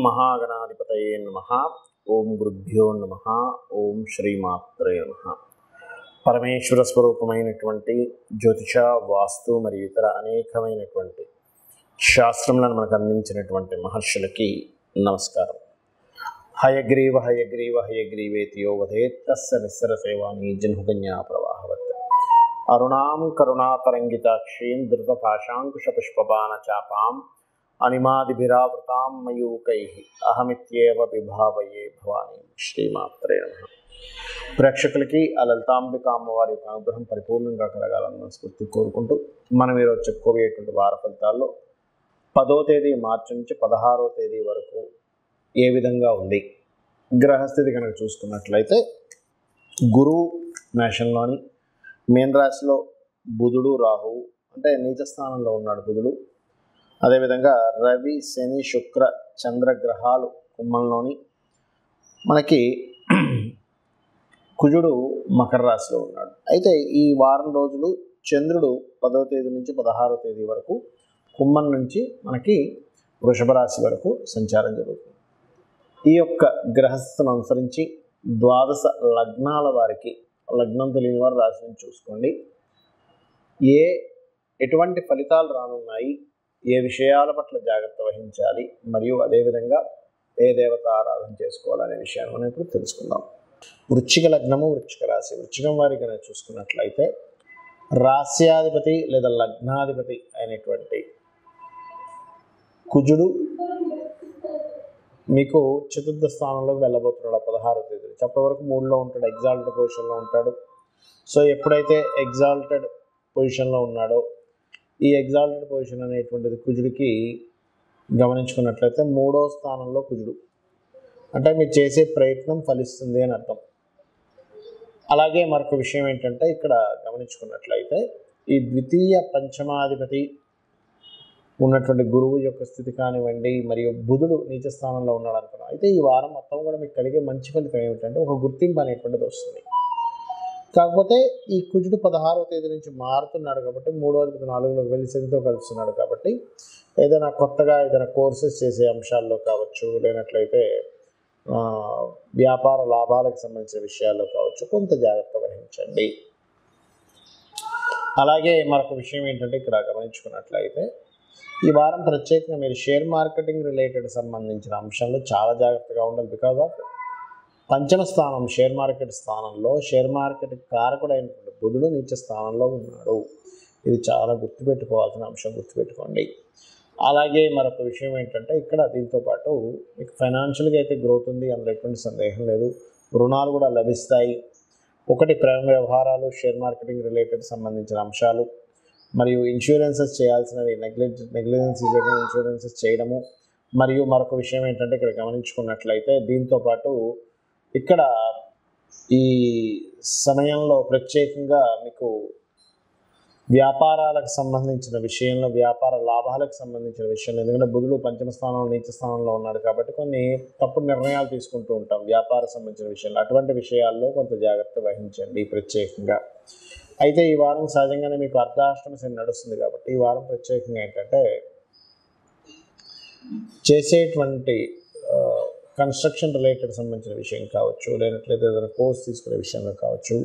మహాగణాధిపతయే నమః. ఓం గురుభ్యో నమః. ఓం శ్రీమాత్రే నమః. పరమేశ్వర స్వరూపమైనటువంటి జ్యోతిష, వాస్తు మరియు ఇతర అనేకమైనటువంటి శాస్త్రములను మనకు అందించినటువంటి మహర్షులకి నమస్కారం. హయగ్రీవ హయగ్రీవ హయగ్రీవేతి యో వదేత్ తస్య నిస్సర సేవాని జన్మకన్యా ప్రవాహవత్. అరుణాం కరుణాతరంగితాక్షీం ధృతపాశాంకుశపుష్పబాణ చాపాం అనిమాదిభిరావృతాం మయూకైః అహమిత్యేవ విభావయే భవానీ. శ్రీమాత్రే నమః. ప్రేక్షకులకి ఆ లలితాంబిక అమ్మవారి యొక్క అనుగ్రహం పరిపూర్ణంగా కలగాలని మనస్ఫూర్తి కోరుకుంటూ మనం ఈరోజు చెప్పుకోబోయేటువంటి వార ఫలితాల్లో 10వ తేదీ మార్చి నుంచి 16వ తేదీ వరకు ఏ విధంగా ఉంది గ్రహస్థితి కనుక చూసుకున్నట్లయితే, గురువు మేషంలోని, మీన రాశిలో బుధుడు రాహువు అంటే నీచ స్థానంలో ఉన్నాడు బుధుడు. అదేవిధంగా రవి, శని, శుక్ర, చంద్రగ్రహాలు కుంభంలోని, మనకి కుజుడు మకర రాశిలో ఉన్నాడు. అయితే ఈ వారం రోజులు చంద్రుడు 10వ తేదీ నుంచి 16వ తేదీ వరకు కుంభం నుంచి మనకి వృషభ రాశి వరకు సంచారం జరుగుతుంది. ఈ యొక్క గ్రహస్థను అనుసరించి ద్వాదశ లగ్నాల వారికి, లగ్నం తెలియని వారు రాశిని చూసుకోండి, ఎటువంటి ఫలితాలు రానున్నాయి, ఏ విషయాల పట్ల జాగ్రత్త వహించాలి, మరియు అదేవిధంగా ఏ దేవత ఆరాధన చేసుకోవాలనే విషయాన్ని మనం ఇప్పుడు తెలుసుకుందాం. వృశ్చిక లగ్నము, వృశ్చిక రాశి. వృశ్చికం వారికి కనుక చూసుకున్నట్లయితే రాస్యాధిపతి లేదా లగ్నాధిపతి అయినటువంటి కుజుడు మీకు చతుర్థ స్థానంలోకి వెళ్ళబోతున్నాడు 16వ తేదీ. అప్పటి వరకు 3లో ఉంటాడు, ఎగ్జాల్టెడ్ పొజిషన్లో ఉంటాడు. సో ఎప్పుడైతే ఎగ్జాల్టెడ్ పొజిషన్లో ఉన్నాడో, ఈ ఎగ్జాల్టెడ్ పొజిషన్ అనేటువంటిది కుజుడికి గమనించుకున్నట్లయితే 3వ స్థానంలో కుజుడు అంటే మీరు చేసే ప్రయత్నం ఫలిస్తుంది అని అర్థం. అలాగే మరొక విషయం ఏంటంటే, ఇక్కడ గమనించుకున్నట్లయితే ఈ ద్వితీయ పంచమాధిపతి ఉన్నటువంటి గురువు యొక్క స్థితి కానివ్వండి, మరియు బుధుడు నీచ స్థానంలో ఉన్నాడు అనుకున్నాం. అయితే ఈ వారం మొత్తం కూడా మీకు కలిగే మంచి ఫలితం ఏమిటంటే ఒక గుర్తింపు అనేటువంటిది వస్తుంది. కాకపోతే ఈ కుజుడు 16వ తేదీ నుంచి మారుతున్నాడు కాబట్టి 3వ తేదీ 4లోకి వెళ్ళి శనితో కలుస్తున్నాడు కాబట్టి ఏదైనా కొత్తగా ఏదైనా కోర్సెస్ చేసే అంశాల్లో కావచ్చు, లేనట్లయితే వ్యాపార లాభాలకు సంబంధించిన విషయాల్లో కావచ్చు కొంత జాగ్రత్త వహించండి. అలాగే మరొక విషయం ఏంటంటే, ఇక్కడ గమనించుకున్నట్లయితే ఈ వారం ప్రత్యేకంగా మీరు షేర్ మార్కెటింగ్ రిలేటెడ్ సంబంధించిన అంశాల్లో చాలా జాగ్రత్తగా ఉండాలి. బికాజ్ ఆఫ్ పంచమ స్థానం షేర్ మార్కెట్ స్థానంలో షేర్ మార్కెట్ కారకుడైనటువంటి బుధుడు నీచ స్థానంలో ఉన్నాడు. ఇది చాలా గుర్తుపెట్టుకోవాల్సిన అంశం, గుర్తుపెట్టుకోండి. అలాగే మరొక విషయం ఏంటంటే, ఇక్కడ దీంతోపాటు మీకు ఫైనాన్షియల్గా అయితే గ్రోత్ ఉంది, అందులో ఎటువంటి సందేహం లేదు. రుణాలు కూడా లభిస్తాయి. ఒకటి ప్రేమ వ్యవహారాలు, షేర్ మార్కెటింగ్ రిలేటెడ్ సంబంధించిన అంశాలు, మరియు ఇన్సూరెన్సెస్ చేయాల్సినవి, నెగ్లిజెన్స్ ఇన్సూరెన్సెస్ చేయడము. మరియు మరొక విషయం ఏంటంటే, ఇక్కడ గమనించుకున్నట్లయితే దీంతోపాటు ఇక్కడ ఈ సమయంలో ప్రత్యేకంగా మీకు వ్యాపారాలకు సంబంధించిన విషయంలో, వ్యాపార లాభాలకు సంబంధించిన విషయంలో, ఎందుకంటే బుధుడు పంచమ స్థానంలో నీచ స్థానంలో ఉన్నాడు కాబట్టి కొన్ని తప్పుడు నిర్ణయాలు తీసుకుంటూ ఉంటాం వ్యాపార సంబంధించిన విషయంలో. అటువంటి విషయాల్లో కొంత జాగ్రత్త వహించండి ప్రత్యేకంగా. అయితే ఈ వారం సహజంగానే మీకు అర్ధాష్టమ శని నడుస్తుంది కాబట్టి ఈ వారం ప్రత్యేకంగా ఏంటంటే, చేసేటువంటి కన్స్ట్రక్షన్ రిలేటెడ్ సంబంధించిన విషయం కావచ్చు, లేనట్లయితే ఏదైనా కోర్స్ తీసుకునే విషయంలో కావచ్చు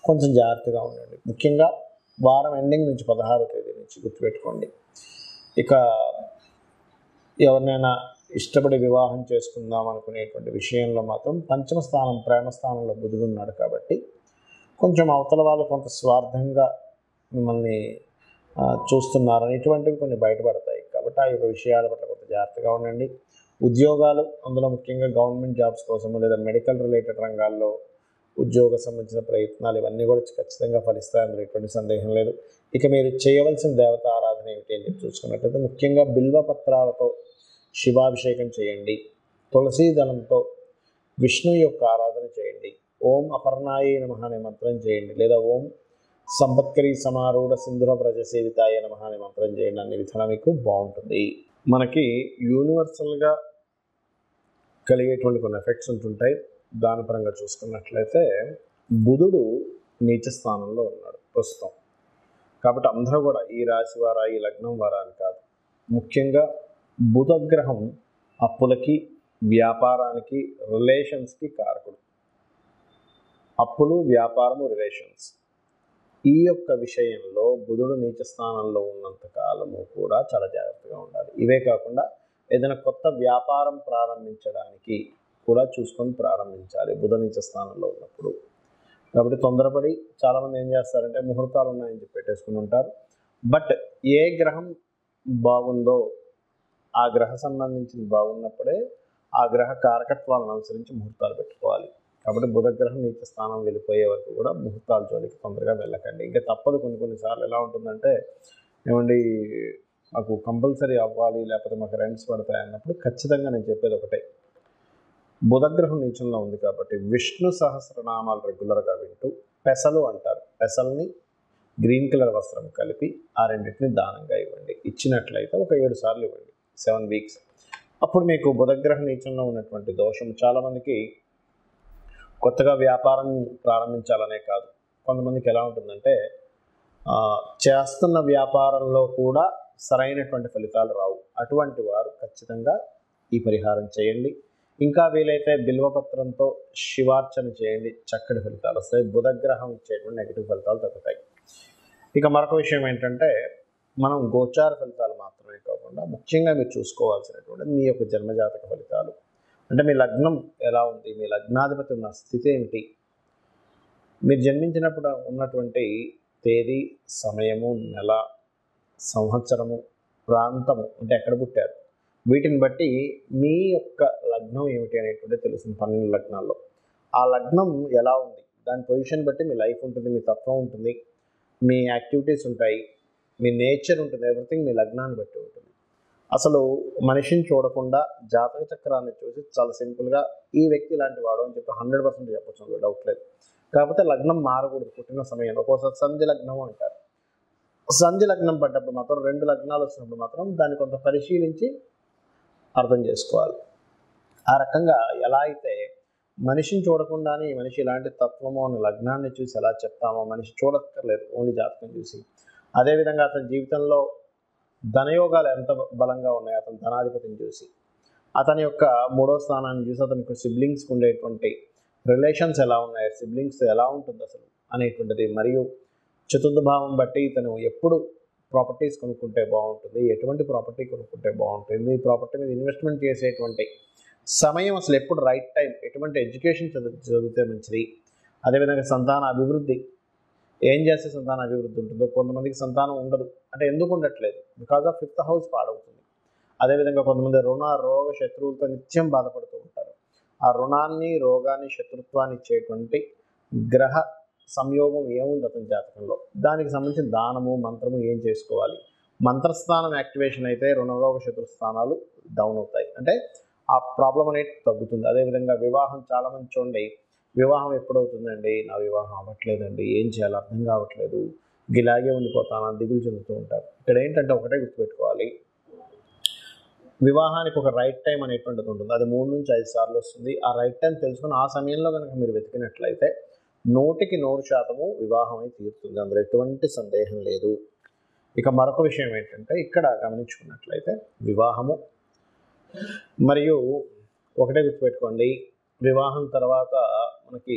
కొంచెం జాగ్రత్తగా ఉండండి. ముఖ్యంగా వారం ఎండింగ్ నుంచి 16వ తేదీ నుంచి గుర్తుపెట్టుకోండి. ఇక ఎవరినైనా ఇష్టపడి వివాహం చేసుకుందాం అనుకునేటువంటి విషయంలో మాత్రం పంచమ స్థానం ప్రేమ స్థానంలో బుధుడు ఉన్నాడు కాబట్టి కొంచెం అవతల వాళ్ళు కొంత స్వార్థంగా మిమ్మల్ని చూస్తున్నారని ఇటువంటివి కొన్ని బయటపడతాయి. కాబట్టి ఆ యొక్క విషయాల పట్ల కొంత జాగ్రత్తగా ఉండండి. ఉద్యోగాలు, అందులో ముఖ్యంగా గవర్నమెంట్ జాబ్స్ కోసము లేదా మెడికల్ రిలేటెడ్ రంగాల్లో ఉద్యోగ సంబంధించిన ప్రయత్నాలు ఇవన్నీ కూడా ఖచ్చితంగా ఫలిస్తాయి, అందులో ఎటువంటి సందేహం లేదు. ఇక మీరు చేయవలసిన దేవత ఆరాధన ఏమిటి అని చెప్పి చూసుకున్నట్లయితే ముఖ్యంగా బిల్వ పత్రాలతో శివాభిషేకం చేయండి. తులసీ దళంతో విష్ణు యొక్క ఆరాధన చేయండి. ఓం అపర్ణాయ నమః అనే మంత్రం చేయండి, లేదా ఓం సంపత్కరి సమారూఢ సింధుర వ్రజ సేవితాయ నమః అనే మంత్రం చేయండి. అన్ని విధానం మీకు బాగుంటుంది. మనకి యూనివర్సల్గా కలిగేటువంటి కొన్ని ఎఫెక్ట్స్ ఉంటుంటాయి. దాని పరంగా చూసుకున్నట్లయితే బుధుడు నీచ స్థానంలో ఉన్నాడు ప్రస్తుతం. కాబట్టి అందరూ కూడా ఈ రాశి వారా, ఈ లగ్నం వారా అని కాదు, ముఖ్యంగా బుధగ్రహం అప్పులకి వ్యాపారానికి, రిలేషన్స్కి కారకుడు. అప్పులు, వ్యాపారము, రిలేషన్స్ ఈ యొక్క విషయంలో బుధుడు నీచ స్థానంలో ఉన్నంత కాలము కూడా చాలా జాగ్రత్తగా ఉండాలి. ఇవే కాకుండా ఏదైనా కొత్త వ్యాపారం ప్రారంభించడానికి కూడా చూసుకొని ప్రారంభించాలి బుధ నీచ స్థానంలో ఉన్నప్పుడు. కాబట్టి తొందరపడి చాలామంది ఏం చేస్తారంటే ముహూర్తాలు ఉన్నాయని చెప్పి పెట్టేసుకుని ఉంటారు. బట్ ఏ గ్రహం బాగుందో ఆ గ్రహ సంబంధించింది బాగున్నప్పుడే ఆ గ్రహ కారకత్వాలను అనుసరించి ముహూర్తాలు పెట్టుకోవాలి. కాబట్టి బుధగ్రహం నీచ స్థానం వెళ్ళిపోయే వరకు కూడా ముహూర్తాల జోలికి తొందరగా వెళ్ళకండి. ఇంకా తప్పదు. కొన్నిసార్లు ఎలా ఉంటుందంటే ఏమండి మాకు కంపల్సరీ అవ్వాలి, లేకపోతే మాకు రెంట్స్ పడతాయి అన్నప్పుడు ఖచ్చితంగా నేను చెప్పేది ఒకటే, బుధగ్రహం నీచంలో ఉంది కాబట్టి విష్ణు సహస్రనామాలు రెగ్యులర్గా వింటూ, పెసలు అంటారు, పెసల్ని గ్రీన్ కలర్ వస్త్రం కలిపి ఆ రెండింటిని దానంగా ఇవ్వండి. ఇచ్చినట్లయితే ఒక 7 సార్లు ఇవ్వండి, 7 వీక్స్. అప్పుడు మీకు బుధగ్రహ నీచంలో ఉన్నటువంటి దోషం చాలామందికి కొత్తగా వ్యాపారం ప్రారంభించాలనే కాదు, కొంతమందికి ఎలా ఉంటుందంటే చేస్తున్న వ్యాపారంలో కూడా సరైనటువంటి ఫలితాలు రావు. అటువంటి వారు ఖచ్చితంగా ఈ పరిహారం చేయండి. ఇంకా వీలైతే బిల్వపత్రంతో శివార్చన చేయండి, చక్కటి ఫలితాలు వస్తాయి. బుధగ్రహం ఇచ్చేటువంటి నెగిటివ్ ఫలితాలు తగ్గుతాయి. ఇక మరొక విషయం ఏంటంటే మనం గోచార ఫలితాలు మాత్రమే కాకుండా ముఖ్యంగా మీరు చూసుకోవాల్సినటువంటి మీ యొక్క జన్మజాతక ఫలితాలు. అంటే మీ లగ్నం ఎలా ఉంది, మీ లగ్నాధిపతి ఉన్న స్థితి ఏమిటి, మీరు జన్మించినప్పుడు ఉన్నటువంటి తేదీ, సమయము, నెల, సంవత్సరము, ప్రాంతము, అంటే ఎక్కడ పుట్టారు, వీటిని బట్టి మీ యొక్క లగ్నం ఏమిటి అనేటువంటి తెలుస్తుంది. 12 లగ్నాల్లో ఆ లగ్నం ఎలా ఉంది దాని పొజిషన్ బట్టి మీ లైఫ్ ఉంటుంది, మీ తత్వం ఉంటుంది, మీ యాక్టివిటీస్ ఉంటాయి, మీ నేచర్ ఉంటుంది. ఎవ్రీథింగ్ మీ లగ్నాన్ని బట్టి ఉంటుంది. అసలు మనిషిని చూడకుండా జాతక చక్రాన్ని చూసి చాలా సింపుల్గా ఈ వ్యక్తి ఇలాంటి వాడు అని చెప్పి 100% చెప్పచ్చు, అందులో డౌట్ లేదు. కాకపోతే లగ్నం మారకూడదు పుట్టిన సమయంలో. ఒక్కోసారి సంధి లగ్నం అంటారు. సంధి లగ్నం పడ్డప్పుడు మాత్రం 2 లగ్నాలు వచ్చినప్పుడు మాత్రం దాన్ని కొంత పరిశీలించి అర్థం చేసుకోవాలి. ఆ రకంగా ఎలా అయితే మనిషిని చూడకుండానే ఈ మనిషి ఇలాంటి తత్వము అని లగ్నాన్ని చూసి ఎలా చెప్తామో, మనిషి చూడక్కర్లేదు, ఓన్లీ జాతకం చూసి. అదేవిధంగా అతని జీవితంలో ధనయోగాలు ఎంత బలంగా ఉన్నాయో అతని ధనాధిపతిని చూసి, అతని యొక్క 3వ స్థానాన్ని చూసి, అతనికి సిబ్లింగ్స్కి ఉండేటువంటి రిలేషన్స్ ఎలా ఉన్నాయి, సిబ్లింగ్స్ ఎలా ఉంటుంది అసలు అనేటువంటిది, మరియు చతుర్థ భావం బట్టి ఇతను ఎప్పుడు ప్రాపర్టీస్ కొనుక్కుంటే బాగుంటుంది, ఎటువంటి ప్రాపర్టీ కొనుక్కుంటే బాగుంటుంది, ప్రాపర్టీ మీద ఇన్వెస్ట్మెంట్ చేసేటువంటి సమయం అసలు ఎప్పుడు రైట్ టైం, ఎటువంటి ఎడ్యుకేషన్ చదివితే మంచిది, అదేవిధంగా సంతాన అభివృద్ధి ఏం చేస్తే సంతాన అభివృద్ధి ఉంటుందో. కొంతమందికి సంతానం ఉండదు, అంటే ఎందుకు ఉండట్లేదు, బికాజ్ ఆఫ్ 5th హౌస్ పాడవుతుంది. అదేవిధంగా కొంతమంది రుణ రోగ శత్రువులతో నిత్యం బాధపడుతూ ఉంటారు. ఆ రుణాన్ని, రోగాన్ని, శత్రుత్వాన్ని ఇచ్చేటువంటి గ్రహ సంయోగం ఏముంది అతని జాతకంలో, దానికి సంబంధించిన దానము, మంత్రము ఏం చేసుకోవాలి. మంత్రస్థానం యాక్టివేషన్ అయితే రుణరోగ శత్రు స్థానాలు డౌన్ అవుతాయి, అంటే ఆ ప్రాబ్లం అనేది తగ్గుతుంది. అదేవిధంగా వివాహం, చాలామంది చూడండి వివాహం ఎప్పుడవుతుందండి, నా వివాహం అవ్వట్లేదండి, ఏం చేయాలో అర్థం కావట్లేదు, ఇలాగే ఉండిపోతాను అని దిగులు చెందుతూ ఉంటారు. ఇక్కడ ఏంటంటే ఒకటే గుర్తుపెట్టుకోవాలి, వివాహానికి ఒక రైట్ టైం అనేటువంటిది ఉంటుంది. అది 3 నుంచి 5 సార్లు వస్తుంది. ఆ రైట్ టైం తెలుసుకుని ఆ సమయంలో కనుక మీరు వెతికినట్లయితే 100% వివాహం అయితే తీరుతుంది, అందులో ఎటువంటి సందేహం లేదు. ఇక మరొక విషయం ఏంటంటే ఇక్కడ గమనించుకున్నట్లయితే వివాహము మరియు ఒకటే గుర్తుపెట్టుకోండి, వివాహం తర్వాత మనకి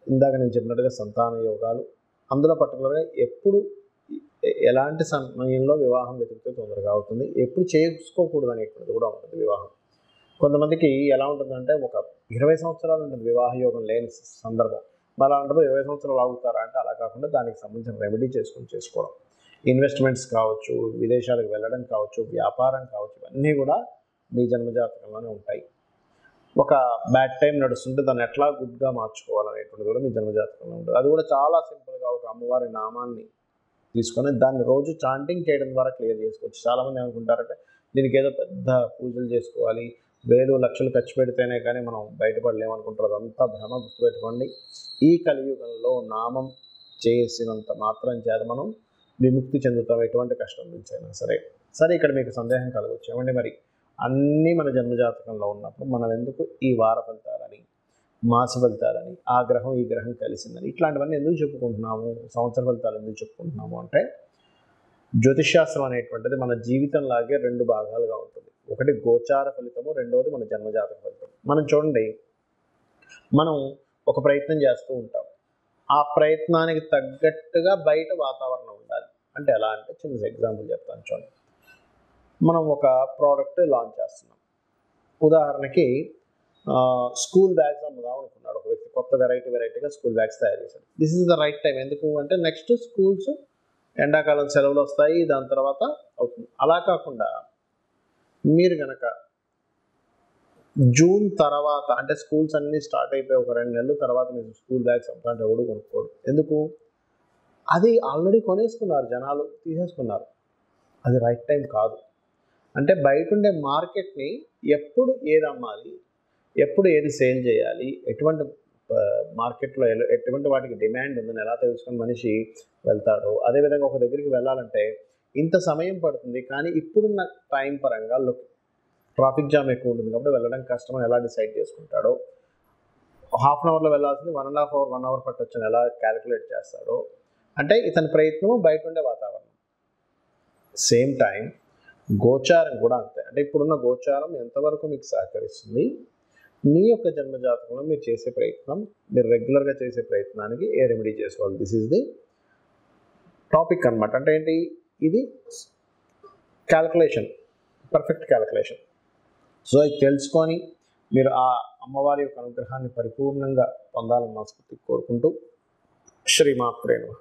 ఇందాక నేను చెప్పినట్టుగా సంతాన యోగాలు, అందులో పర్టికులర్గా ఎప్పుడు ఎలాంటి సమయంలో వివాహం వెతికితే తొందరగా అవుతుంది, ఎప్పుడు చేసుకోకూడదు అనేటువంటిది కూడా ఉంటుంది. వివాహం కొంతమందికి ఎలా ఉంటుందంటే ఒక 20 సంవత్సరాలు ఉంటుంది వివాహ యోగం లేని సందర్భం. మరి అలాంటప్పుడు 20 సంవత్సరాలు ఆగుతారా అంటే అలా కాకుండా దానికి సంబంధించిన రెమెడీ చేసుకోవడం, ఇన్వెస్ట్మెంట్స్ కావచ్చు, విదేశాలకు వెళ్ళడం కావచ్చు, వ్యాపారం కావచ్చు, ఇవన్నీ కూడా మీ జన్మజాతకంలోనే ఉంటాయి. ఒక బ్యాడ్ టైం నడుస్తుంటే దాన్ని ఎట్లా గుడ్గా మార్చుకోవాలనేటువంటిది కూడా మీ జన్మజాతకంలో ఉంటుంది. అది కూడా చాలా సింపుల్గా ఒక అమ్మవారి నామాన్ని తీసుకొని దాన్ని రోజు చాంటింగ్ చేయడం ద్వారా క్లియర్ చేసుకోవచ్చు. చాలామంది ఏమనుకుంటారంటే దీనికి ఏదో పెద్ద పూజలు చేసుకోవాలి, వేలు లక్షలు ఖర్చు పెడితేనే కానీ మనం బయటపడలేమనుకుంటారు. అదంతా భ్రమ. గుర్తుపెట్టుకోండి, ఈ కలియుగంలో నామం చేసినంత మాత్రం చేత మనం విముక్తి చెందుతాం, ఎటువంటి కష్టం నుంచి అయినా సరే. ఇక్కడ మీకు సందేహం కలగవచ్చు, ఏమండి మరి అన్నీ మన జన్మజాతకంలో ఉన్నప్పుడు మనం ఎందుకు ఈ వార ఫలితాలని, మాస ఫలితాలని, ఆ గ్రహం ఈ గ్రహం కలిసిందని ఇట్లాంటివన్నీ ఎందుకు చెప్పుకుంటున్నాము, సంవత్సర ఫలితాలు ఎందుకు చెప్పుకుంటున్నాము అంటే జ్యోతిష్శాస్త్రం అనేటువంటిది మన జీవితంలాగే 2 భాగాలుగా ఉంటుంది. ఒకటి గోచార ఫలితము, రెండవది మన జన్మజాతక ఫలితం. మనం చూడండి, మనం ఒక ప్రయత్నం చేస్తూ ఉంటాం. ఆ ప్రయత్నానికి తగ్గట్టుగా బయట వాతావరణం ఉండాలి. అంటే ఎలా అంటే, చిన్న ఎగ్జాంపుల్ చెప్తాను చూడండి. మనం ఒక ప్రోడక్ట్ లాంచ్ చేస్తున్నాం. ఉదాహరణకి స్కూల్ బ్యాగ్స్ అమ్ముదాం అనుకున్నాడు ఒక వ్యక్తి. కొత్త వెరైటీగా స్కూల్ బ్యాగ్స్ తయారు చేశాడు. This is the right time. ఎందుకు అంటే నెక్స్ట్ స్కూల్స్ ఎండాకాలం సెలవులు వస్తాయి, దాని తర్వాత అవుతుంది. అలా కాకుండా మీరు కనుక జూన్ తర్వాత, అంటే స్కూల్స్ అన్నీ స్టార్ట్ అయిపోయి ఒక 2 నెలల తర్వాత మీరు స్కూల్ బ్యాగ్స్ అమ్ముతాంటే ఎవడు కొనుక్కోడు. ఎందుకు? అది ఆల్రెడీ కొనేసుకున్నారు, జనాలు తీసేసుకున్నారు. అది రైట్ టైం కాదు. అంటే బయట ఉండే మార్కెట్ని ఎప్పుడు ఏది అమ్మాలి, ఎప్పుడు ఏది సేల్ చేయాలి, ఎటువంటి మార్కెట్లో ఎటువంటి వాటికి డిమాండ్ ఉందని ఎలా తెలుసుకొని మనిషి వెళ్తాడో, అదేవిధంగా ఒక దగ్గరికి వెళ్ళాలంటే ఇంత సమయం పడుతుంది, కానీ ఇప్పుడున్న టైం పరంగా ట్రాఫిక్ జామ్ ఎక్కువ ఉంటుంది కాబట్టి వెళ్ళడం కష్టం అని ఎలా డిసైడ్ చేసుకుంటాడో, హాఫ్ అన్ అవర్లో వెళ్ళాల్సింది 1.5 అవర్ 1 అవర్ పట్టొచ్చని ఎలా క్యాలిక్యులేట్ చేస్తాడో, అంటే ఇతని ప్రయత్నం బయట ఉండే వాతావరణం. సేమ్ టైం గోచారం కూడా అంతే. అంటే ఇప్పుడున్న గోచారం ఎంతవరకు మీకు సహకరిస్తుంది, మీ యొక్క జన్మజాతకంలో మీరు చేసే ప్రయత్నం, మీరు రెగ్యులర్గా చేసే ప్రయత్నానికి ఏ రెమెడీ చేసుకోవాలి, దిస్ ఈజ్ ది టాపిక్ అనమాట. అంటే ఏంటి, ఇది క్యాలిక్యులేషన్, పర్ఫెక్ట్ క్యాలిక్యులేషన్. సో ఇది తెలుసుకొని మీరు ఆ అమ్మవారి యొక్క అనుగ్రహాన్ని పరిపూర్ణంగా పొందాలని మనస్ఫూర్తిగా కోరుకుంటూ, శ్రీమాత్రే నమః.